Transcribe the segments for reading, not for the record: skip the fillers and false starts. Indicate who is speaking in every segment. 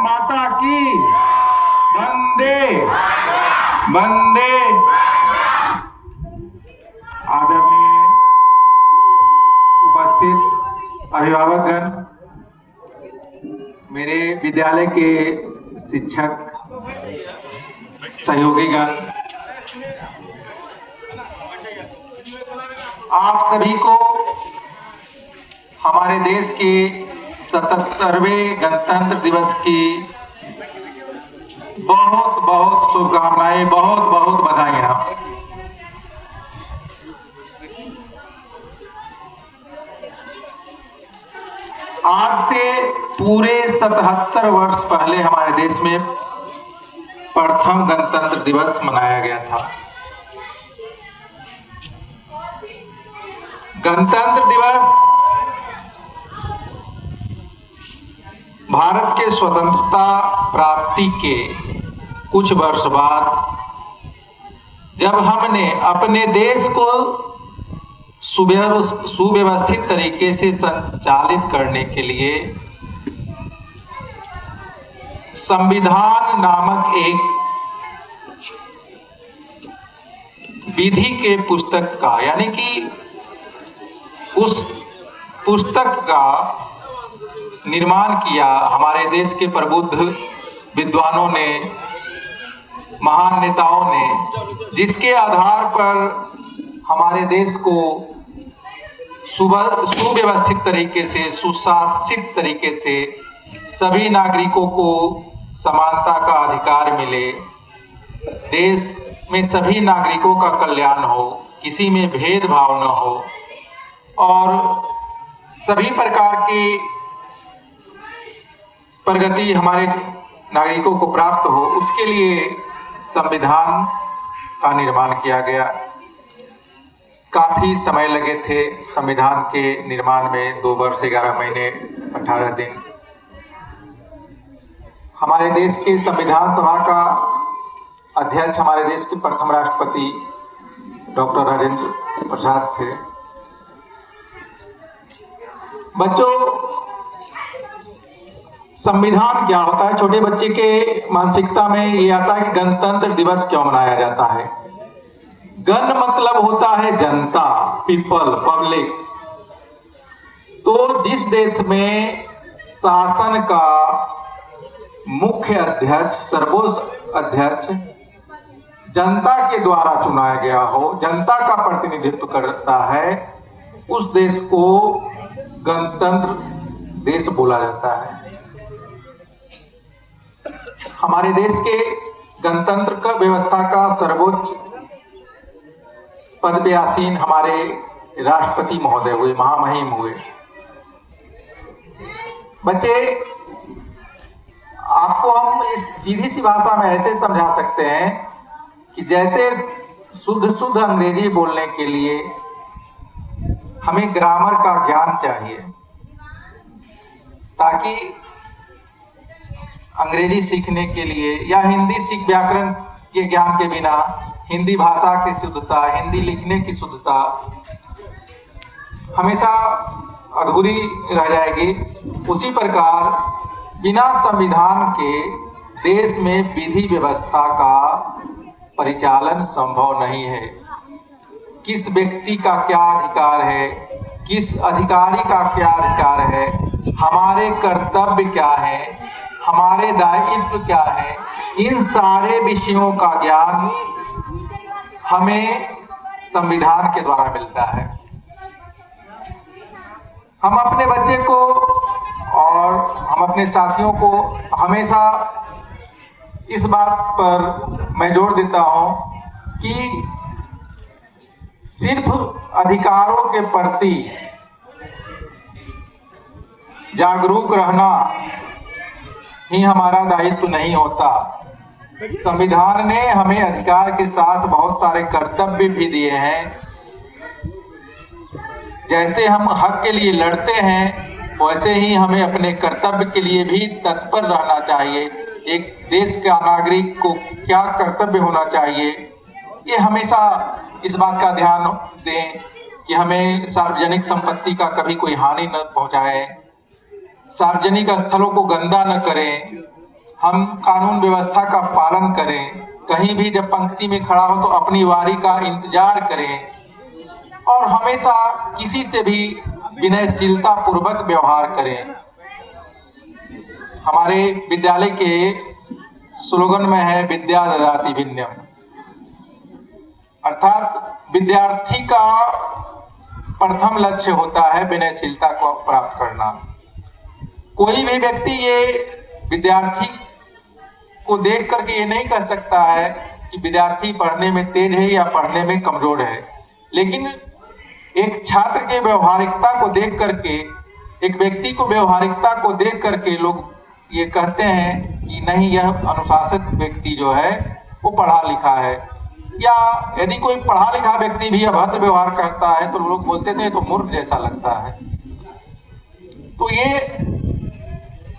Speaker 1: माता की वंदे वंदे। आदरणीय उपस्थित अभिभावकगण, मेरे विद्यालय के शिक्षक सहयोगीगण, आप सभी को हमारे देश के 77वें गणतंत्र दिवस की बहुत बहुत शुभकामनाएं, बहुत बहुत बधाइयां। आज से पूरे 77 वर्ष पहले हमारे देश में प्रथम गणतंत्र दिवस मनाया गया था। गणतंत्र दिवस भारत के स्वतंत्रता प्राप्ति के कुछ वर्ष बाद, जब हमने अपने देश को सुव्यवस्थित तरीके से संचालित करने के लिए संविधान नामक एक विधि के पुस्तक का, यानी कि उस पुस्तक का निर्माण किया हमारे देश के प्रबुद्ध विद्वानों ने, महान नेताओं ने, जिसके आधार पर हमारे देश को सुव्यवस्थित तरीके से, सुशासित तरीके से सभी नागरिकों को समानता का अधिकार मिले, देश में सभी नागरिकों का कल्याण हो, किसी में भेदभाव न हो और सभी प्रकार की प्रगति हमारे नागरिकों को प्राप्त हो, उसके लिए संविधान का निर्माण किया गया। काफी समय लगे थे संविधान के निर्माण में, 2 वर्ष 11 महीने 18 दिन। हमारे देश के संविधान सभा का अध्यक्ष हमारे देश के प्रथम राष्ट्रपति डॉक्टर राजेंद्र प्रसाद थे। बच्चों, संविधान क्या होता है? छोटे बच्चे के मानसिकता में ये आता है कि गणतंत्र दिवस क्यों मनाया जाता है। गण मतलब होता है जनता, पीपल, पब्लिक। तो जिस देश में शासन का मुख्य अध्यक्ष, सर्वोच्च अध्यक्ष जनता के द्वारा चुनाया गया हो, जनता का प्रतिनिधित्व करता है, उस देश को गणतंत्र देश बोला जाता है। हमारे देश के गणतंत्र का व्यवस्था का सर्वोच्च पद पे आसीन हमारे राष्ट्रपति महोदय हुए, महामहिम हुए। बच्चे, आपको हम इस सीधी सी भाषा में ऐसे समझा सकते हैं कि जैसे शुद्ध अंग्रेजी बोलने के लिए हमें ग्रामर का ज्ञान चाहिए, ताकि अंग्रेजी सीखने के लिए या हिंदी सीख व्याकरण के ज्ञान के बिना हिंदी भाषा की शुद्धता, हिंदी लिखने की शुद्धता हमेशा अधूरी रह जाएगी। उसी प्रकार बिना संविधान के देश में विधि व्यवस्था का परिचालन संभव नहीं है। किस व्यक्ति का क्या अधिकार है, किस अधिकारी का क्या अधिकार है, हमारे कर्तव्य क्या है, हमारे दायित्व क्या है, इन सारे विषयों का ज्ञान हमें संविधान के द्वारा मिलता है। हम अपने बच्चे को और हम अपने साथियों को हमेशा इस बात पर मैं जोर देता हूं कि सिर्फ अधिकारों के प्रति जागरूक रहना ही हमारा दायित्व नहीं होता। संविधान ने हमें अधिकार के साथ बहुत सारे कर्तव्य भी दिए हैं। जैसे हम हक के लिए लड़ते हैं, वैसे ही हमें अपने कर्तव्य के लिए भी तत्पर रहना चाहिए। एक देश का नागरिक को क्या कर्तव्य होना चाहिए, ये हमेशा इस बात का ध्यान दें कि हमें सार्वजनिक संपत्ति का कभी कोई हानि न पहुंचाए, सार्वजनिक स्थलों को गंदा न करें, हम कानून व्यवस्था का पालन करें, कहीं भी जब पंक्ति में खड़ा हो तो अपनी बारी का इंतजार करें और हमेशा किसी से भी विनयशीलता पूर्वक व्यवहार करें। हमारे विद्यालय के स्लोगन में है विद्या ददाति विनयम, अर्थात विद्यार्थी का प्रथम लक्ष्य होता है विनयशीलता को प्राप्त करना। कोई भी व्यक्ति ये विद्यार्थी को देख करके ये नहीं कह सकता है कि विद्यार्थी पढ़ने में तेज है या पढ़ने में कमजोर है, लेकिन एक छात्र के व्यवहारिकता को देख करके, एक व्यक्ति को व्यवहारिकता को देख करके लोग ये कहते हैं कि नहीं, यह अनुशासित व्यक्ति जो है वो पढ़ा लिखा है। या यदि कोई पढ़ा लिखा व्यक्ति भी अभद्र व्यवहार करता है तो लोग बोलते थे तो मूर्ख जैसा लगता है। तो ये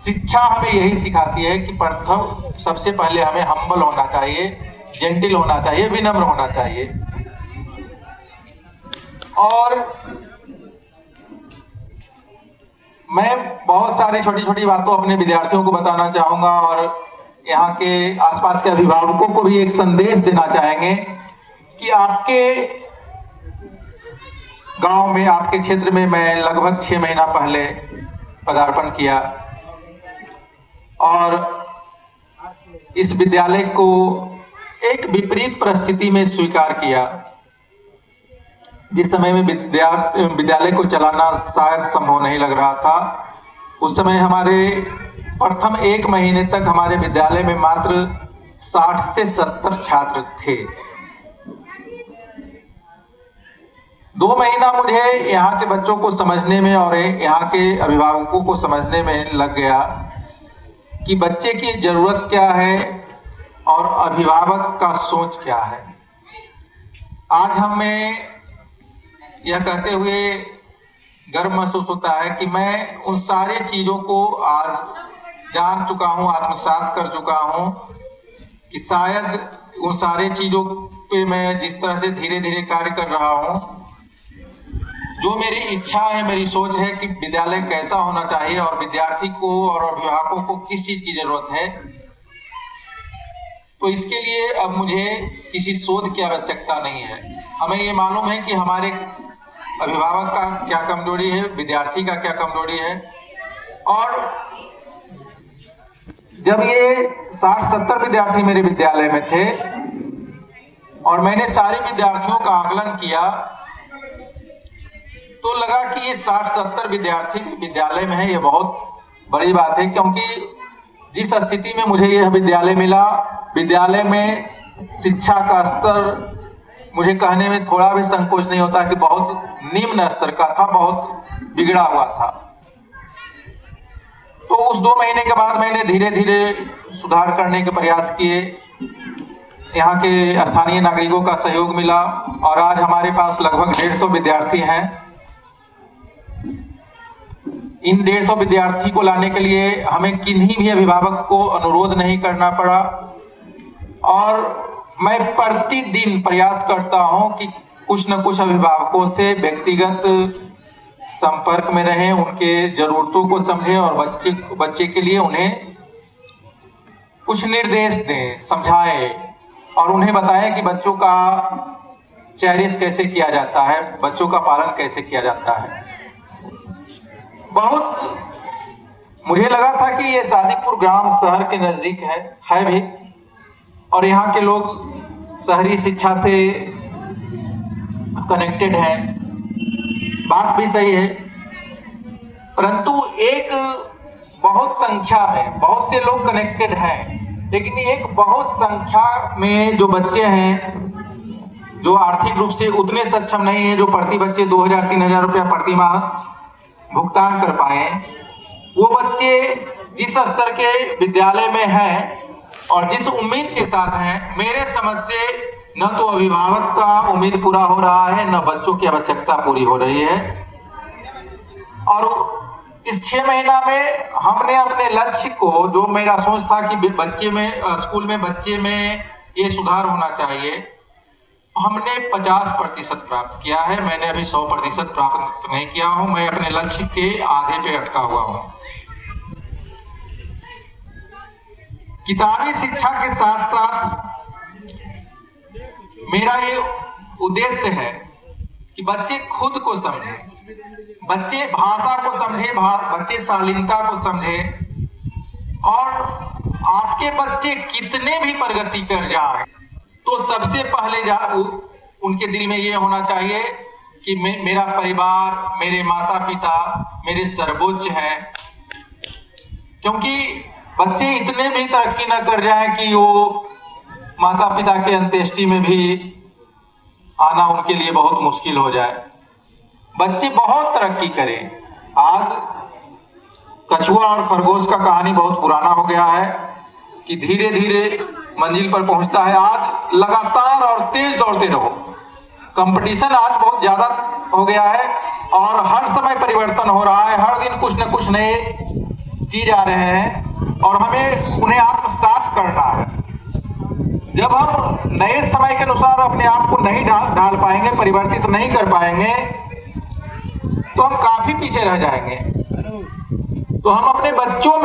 Speaker 1: शिक्षा हमें यही सिखाती है कि प्रथम सबसे पहले हमें हम्बल होना चाहिए, जेंटिल होना चाहिए, विनम्र होना चाहिए। और मैं बहुत सारी छोटी छोटी बातों अपने विद्यार्थियों को बताना चाहूंगा और यहाँ के आसपास के अभिभावकों को भी एक संदेश देना चाहेंगे कि आपके गांव में, आपके क्षेत्र में मैं लगभग 6 महीना पहले पदार्पण किया और इस विद्यालय को एक विपरीत परिस्थिति में स्वीकार किया। जिस समय में विद्यालय को चलाना शायद संभव नहीं लग रहा था, उस समय हमारे प्रथम 1 महीने तक हमारे विद्यालय में मात्र 60 से 70 छात्र थे। 2 महीना मुझे यहाँ के बच्चों को समझने में और यहाँ के अभिभावकों को समझने में लग गया कि बच्चे की जरूरत क्या है और अभिभावक का सोच क्या है। आज हमें यह कहते हुए गर्व महसूस होता है कि मैं उन सारे चीजों को आज जान चुका हूं, आत्मसात कर चुका हूं कि शायद उन सारे चीजों पे मैं जिस तरह से धीरे धीरे कार्य कर रहा हूं, जो मेरी इच्छा है, मेरी सोच है कि विद्यालय कैसा होना चाहिए और विद्यार्थी को और अभिभावकों को किस चीज की जरूरत है, तो इसके लिए अब मुझे किसी शोध की आवश्यकता नहीं है। हमें ये मालूम है कि हमारे अभिभावक का क्या कमजोरी है, विद्यार्थी का क्या कमजोरी है। और जब ये 60-70 विद्यार्थी मेरे विद्यालय में थे और मैंने सारे विद्यार्थियों का आकलन किया तो लगा कि ये 60-70 विद्यार्थी विद्यालय में है, ये बहुत बड़ी बात है। क्योंकि जिस स्थिति में मुझे यह विद्यालय मिला, विद्यालय में शिक्षा का स्तर मुझे कहने में थोड़ा भी संकोच नहीं होता कि बहुत निम्न स्तर का था, बहुत बिगड़ा हुआ था। तो उस 2 महीने के बाद मैंने धीरे धीरे सुधार करने के प्रयास किए। यहाँ के स्थानीय नागरिकों का सहयोग मिला और आज हमारे पास लगभग 150 विद्यार्थी हैं। इन 150 विद्यार्थी को लाने के लिए हमें किन्हीं भी अभिभावक को अनुरोध नहीं करना पड़ा और मैं प्रतिदिन प्रयास करता हूं कि कुछ न कुछ अभिभावकों से व्यक्तिगत संपर्क में रहें, उनके जरूरतों को समझें और बच्चे के लिए उन्हें कुछ निर्देश दें, समझाएं और उन्हें बताएं कि बच्चों का चेरिश कैसे किया जाता है, बच्चों का पालन कैसे किया जाता है। बहुत मुझे लगा था कि ये सादिकपुर ग्राम शहर के नजदीक है भी और यहाँ के लोग शहरी शिक्षा से कनेक्टेड हैं, बात भी सही है। परंतु एक बहुत संख्या में बहुत से लोग कनेक्टेड हैं, लेकिन एक बहुत संख्या में जो बच्चे हैं जो आर्थिक रूप से उतने सक्षम नहीं है, जो प्रति बच्चे 2000-3000 रुपया प्रति माह भुगतान कर पाए, वो बच्चे जिस स्तर के विद्यालय में हैं और जिस उम्मीद के साथ हैं, मेरे समझ से न तो अभिभावक का उम्मीद पूरा हो रहा है, न बच्चों की आवश्यकता पूरी हो रही है। और इस 6 महीना में हमने अपने लक्ष्य को, जो मेरा सोच था कि बच्चे में स्कूल में बच्चे में ये सुधार होना चाहिए, हमने 50% प्राप्त किया है। मैंने अभी 100% प्राप्त नहीं किया हूं, मैं अपने लक्ष्य के आधे पे अटका हुआ हूं। किताबी शिक्षा के साथ साथ मेरा ये उद्देश्य है कि बच्चे खुद को समझे, बच्चे भाषा को समझे, बच्चे शालीनता को समझे, और आपके बच्चे कितने भी प्रगति कर जाए तो सबसे पहले उनके दिल में ये होना चाहिए कि मेरा परिवार, मेरे माता पिता मेरे सर्वोच्च हैं। क्योंकि बच्चे इतने भी तरक्की न कर जाएं कि वो माता पिता के अंत्येष्टि में भी आना उनके लिए बहुत मुश्किल हो जाए। बच्चे बहुत तरक्की करें। आज कछुआ और खरगोश का कहानी बहुत पुराना हो गया है कि धीरे धीरे मंजिल पर पहुंचता है। आज लगातार और तेज दौड़ते रहो। कंपटीशन आज बहुत ज्यादा हो गया है और हर समय परिवर्तन हो रहा है। हर दिन कुछ न कुछ नए चीज आ रहे हैं और हमें उन्हें आत्मसात करना है। जब हम नए समय के अनुसार अपने आप को नहीं ढाल पाएंगे, परिवर्तित नहीं कर पाएंगे, तो हम काफी पीछे रह जाएंगे। तो हम अपने बच्चों में